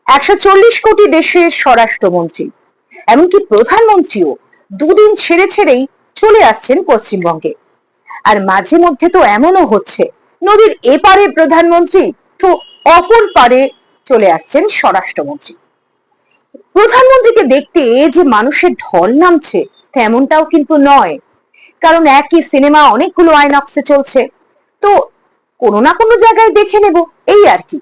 140 কোটি দেশের স্বরাষ্ট্রমন্ত্রী, এমনকি প্রধানমন্ত্রীও দুদিন ছেড়ে ছেড়েই চলে আসছেন পশ্চিমবঙ্গে। আর মাঝে মধ্যে তো এমনও হচ্ছে নদীর এপারে প্রধানমন্ত্রী তো অপর পারে চলে আসছেন স্বরাষ্ট্রমন্ত্রী। প্রধানমন্ত্রীকে দেখতে যে মানুষের ঢল নামছে তেমনটাও কিন্তু নয়, কারণ একই সিনেমা অনেকগুলো আইনক্সে চলছে, তো কোনো না কোনো জায়গায় দেখে নেব এই আর কি।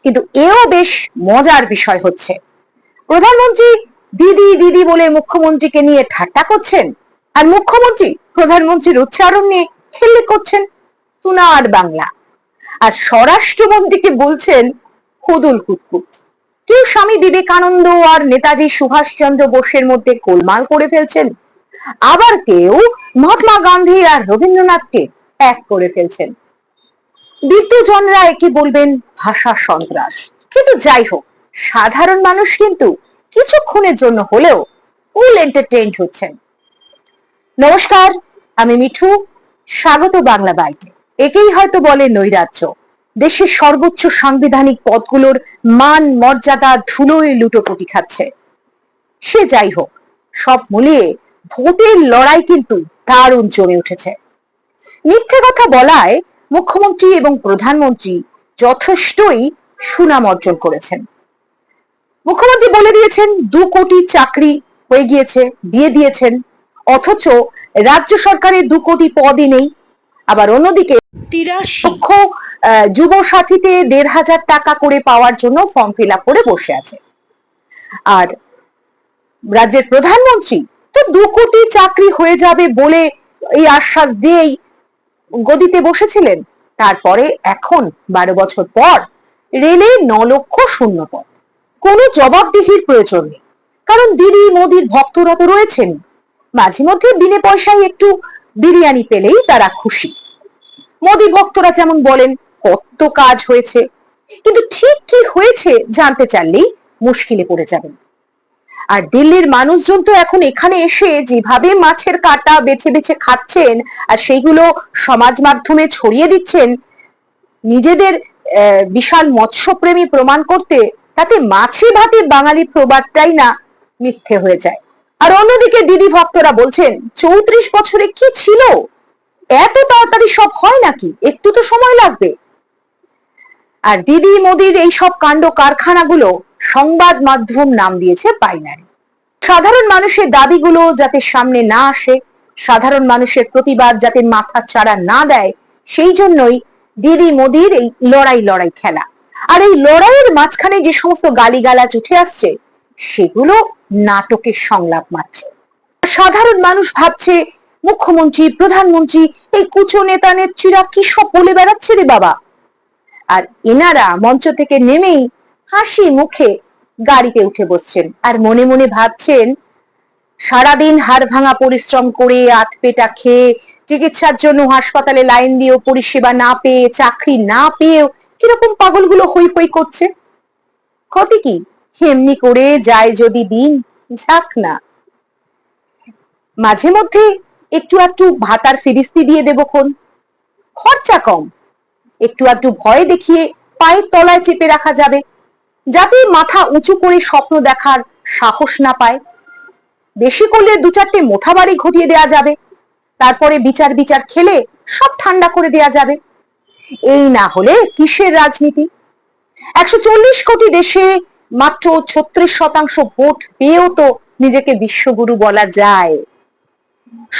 কিন্তু এও বেশ মজার বিষয় হচ্ছে, প্রধানমন্ত্রী দিদি দিদি বলে মুখ্যমন্ত্রীকে নিয়ে ঠাট্টা করছেন, আর মুখ্যমন্ত্রী প্রধানমন্ত্রীর উচ্চারণ নিয়ে খিল্লি করছেন তুনার বাংলা, আর স্বরাষ্ট্রমন্ত্রীকে বলছেন হুদুল কুতকুত। কেউ স্বামী বিবেকানন্দ আর নেতাজি সুভাষচন্দ্র বোসের মধ্যে গোলমাল করে ফেলছেন, আবার কেউ মহাত্মা গান্ধী আর রবীন্দ্রনাথকে এক করে ফেলছেন। বিদ্যজনরা একে বলবেন ভাষা সন্ত্রাস, কিন্তু যাই হোক, সাধারণ মানুষ কিন্তু কিছুক্ষণের জন্য হলেও ফুল এন্টারটেইনড হচ্ছেন। নমস্কার, আমি মিঠু, স্বাগত বাংলা বাইটে। একেই হয়তো বলে নৈরাজ্য। দেশের সর্বোচ্চ সাংবিধানিক পদগুলোর মান মর্যাদা ধুলোয় লুটোপুটি খাচ্ছে। সে যাই হোক, সব মিলিয়ে ভোটের লড়াই কিন্তু দারুণ জমে উঠেছে। মিথ্যে কথা বলায় মুখ্যমন্ত্রী এবং প্রধানমন্ত্রী যথেষ্টই সুনাম অর্জন করেছেন। মুখ্যমন্ত্রী বলে দিয়েছেন 2 কোটি চাকরি হয়ে গিয়েছে, দিয়ে দিয়েছেন, অথচ রাজ্য সরকারের 2 কোটি পদই নেই। আবার অন্যদিকে 83 লক্ষ যুব সাথীতে 1,500 টাকা করে পাওয়ার জন্য ফর্ম ফিল আপ করে বসে আছে। আর রাজ্যের প্রধানমন্ত্রী তো 2 কোটি চাকরি হয়ে যাবে বলে এই আশ্বাস দিয়েই গদিতে বসেছিলেন। তারপরে এখন 12 বছর পর রেলে 9 লক্ষ শূন্য পদ। কোনো জবাবদিহির প্রয়োজন নেই, কারণ দিদি মোদির ভক্তরা তো রয়েছেন। মাঝে মধ্যে বিনে পয়সায় একটু বিরিয়ানি পেলেই তারা খুশি। মোদি ভক্তরা যেমন বলেন কত কাজ হয়েছে, কিন্তু ঠিক কি হয়েছে জানতে চাইলেই মুশকিলে পড়ে যাবেন। আর দিল্লির মানুষজন তো এখন এখানে এসে যেভাবে মাছের কাঁটা বেছে বেছে খাচ্ছেন আর সেইগুলো সমাজ মাধ্যমে ছড়িয়ে দিচ্ছেন নিজেদের বিশাল মৎস্যপ্রেমী প্রমাণ করতে, তাতে মাছে ভাতে বাঙালি প্রবাদটাই না মিথ্যে হয়ে যায়। আর অন্যদিকে দিদি ভক্তরা বলছেন 34 বছরে কি ছিল, এত তাড়াতাড়ি সব হয় নাকি, একটু তো সময় লাগবে। আর দিদি মোদির এই সব কাণ্ড কারখানাগুলো সংবাদ মাধ্যম নাম দিয়েছে বাইনারি। সাধারণ মানুষের দাবিগুলো যাতে সামনে না আসে, সাধারণ মানুষের প্রতিবাদ যাতে মাথা চাড়া না দেয়, সেই জন্যই দিদি মোদির এই লড়াই খেলা। আর এই লড়াইয়ের মাঝখানে যে সমস্ত গালিগালাজ উঠে আসছে সেগুলো নাটকের সংলাপ মাত্র। সাধারণ মানুষ ভাবছে মুখ্যমন্ত্রী প্রধানমন্ত্রী এই কুচো নেতা নেত্রীরা কি সব বলে বেড়াচ্ছে রে বাবা। আর এনারা মঞ্চ থেকে নেমেই হাসি মুখে গাড়িতে উঠে বসছেন আর মনে মনে ভাবছেন সারাদিন হাড় ভাঙা পরিশ্রম করে আধপেটা খেয়ে চিকিৎসার জন্য হাসপাতালে লাইন দিয়েও পরিষেবা না পেয়ে, চাকরি না পেয়েও কিরকম পাগলগুলো হই হই করছে। ক্ষতি কি, এমনি করে যায় যদি দিন, যাক না। মাঝে মধ্যে একটু একটু ভাতার ফিরিস্তি দিয়ে দেব কোন, খরচা কম, একটু একটু ভয় দেখিয়ে পায়ের তলায় চেপে রাখা যাবে, যাতে মাথা উঁচু করে স্বপ্ন দেখার সাহস না পায়। বেশি করলে 2-4টে মোথাবাড়ি ঘটিয়ে দেয়া যাবে, তারপরে বিচার খেলে সব ঠান্ডা করে দেয়া যাবে। এই না হলে কিসের রাজনীতি? 140 কোটি দেশে মাত্র 36% ভোট পেয়েও তো নিজেকে বিশ্বগুরু বলা যায়।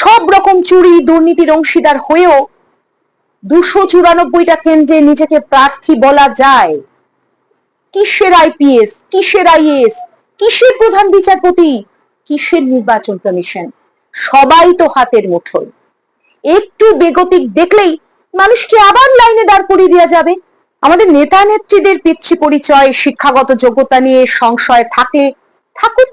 সব রকম চুরি দুর্নীতির অংশীদার হয়েও 294টা কেন্দ্রে নিজেকে প্রার্থী বলা যায়। কিসের আইপিএস, কিসের আইএএস, কিসের প্রধান বিচারপতি, কিসের নির্বাচন কমিশন, সবাই তো হাতের মুঠোয়। একটু বেগতিক দেখলেই মানুষকে আবার লাইনে দাঁড় করিয়ে দেওয়া যাবে। আমাদের নেতা নেত্রীদের পিতৃ পরিচয় শিক্ষাগত যোগ্যতা নিয়ে সংশয় থাকলে থাকুক,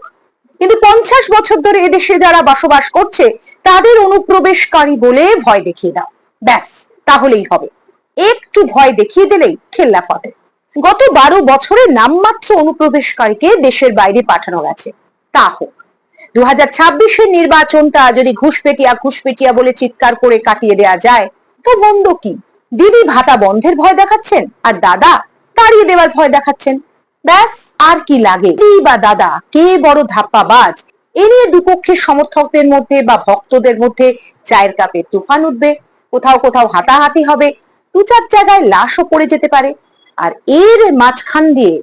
কিন্তু 50 বছর ধরে এদেশে যারা বসবাস করছে তাদের অনুপ্রবেশকারী বলে ভয় দেখিয়ে দাও, ব্যাস তাহলেই হবে। একটু ভয় দেখিয়ে দিলেই খেল্লা ফতে। গত 12 বছরে নামমাত্র অনুপ্রবেশকারীকে দেশের বাইরে পাঠানো গেছে, তা হোক। 2026-এর নির্বাচনটা যদি ঘুষপেটিয়া বলে চিৎকার করে কাটিয়ে দেয়া যায় তো মন্দ কি? দিদি ভাতা বন্ধের ভয় দেখাচ্ছেন আর দাদা তাড়িয়ে দেওয়ার ভয় দেখাচ্ছেন। ব্যাস, আর কি লাগে? বা দাদা কে বড় ধাপ্পাবাজ, এ নিয়ে দুপক্ষের সমর্থকদের মধ্যে বা ভক্তদের মধ্যে চায়ের কাপে তুফান উঠবে, কোথাও কোথাও হাতাহাতি হবে, দু চার জায়গায় লাশও পড়ে যেতে পারে। আর এর মাঝখান দিয়ে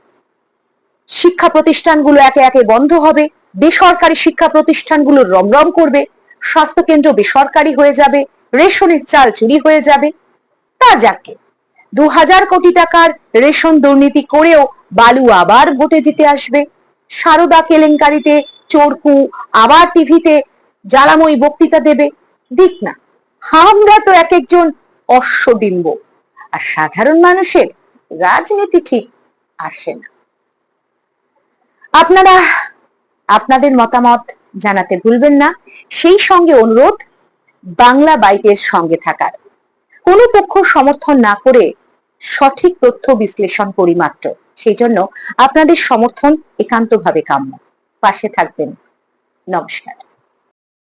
শিক্ষা প্রতিষ্ঠানগুলো একে একে বন্ধ হবে, বেসরকারি শিক্ষা প্রতিষ্ঠানগুলো রমরম করবে, স্বাস্থ্যকেন্দ্র বেসরকারি হয়ে যাবে, রেশনের চাল চুরি হয়ে যাবে। তা যাকে, 2000 কোটি টাকার রেশন দুর্নীতি করেও বালু আবার ভোটে জিতে আসবে। সারদা কেলেঙ্কারিতে চোরকু আবার টিভিতে জ্বালাময়ী বক্তৃতা দেবে। দিক না, আমরা তো এক একজন অশ্বডিম্ব, আর সাধারণ মানুষের রাজনীতি ঠিক আসে না। আপনারা আপনাদের মতামত জানাতে ভুলবেন না, সেই সঙ্গে অনুরোধ বাংলা বাইটের সঙ্গে থাকার। কোনো পক্ষ সমর্থন না করে সঠিক তথ্য বিশ্লেষণ করি মাত্র, সেই জন্য আপনাদের সমর্থন একান্তভাবে কাম্য। পাশে থাকবেন। নমস্কার।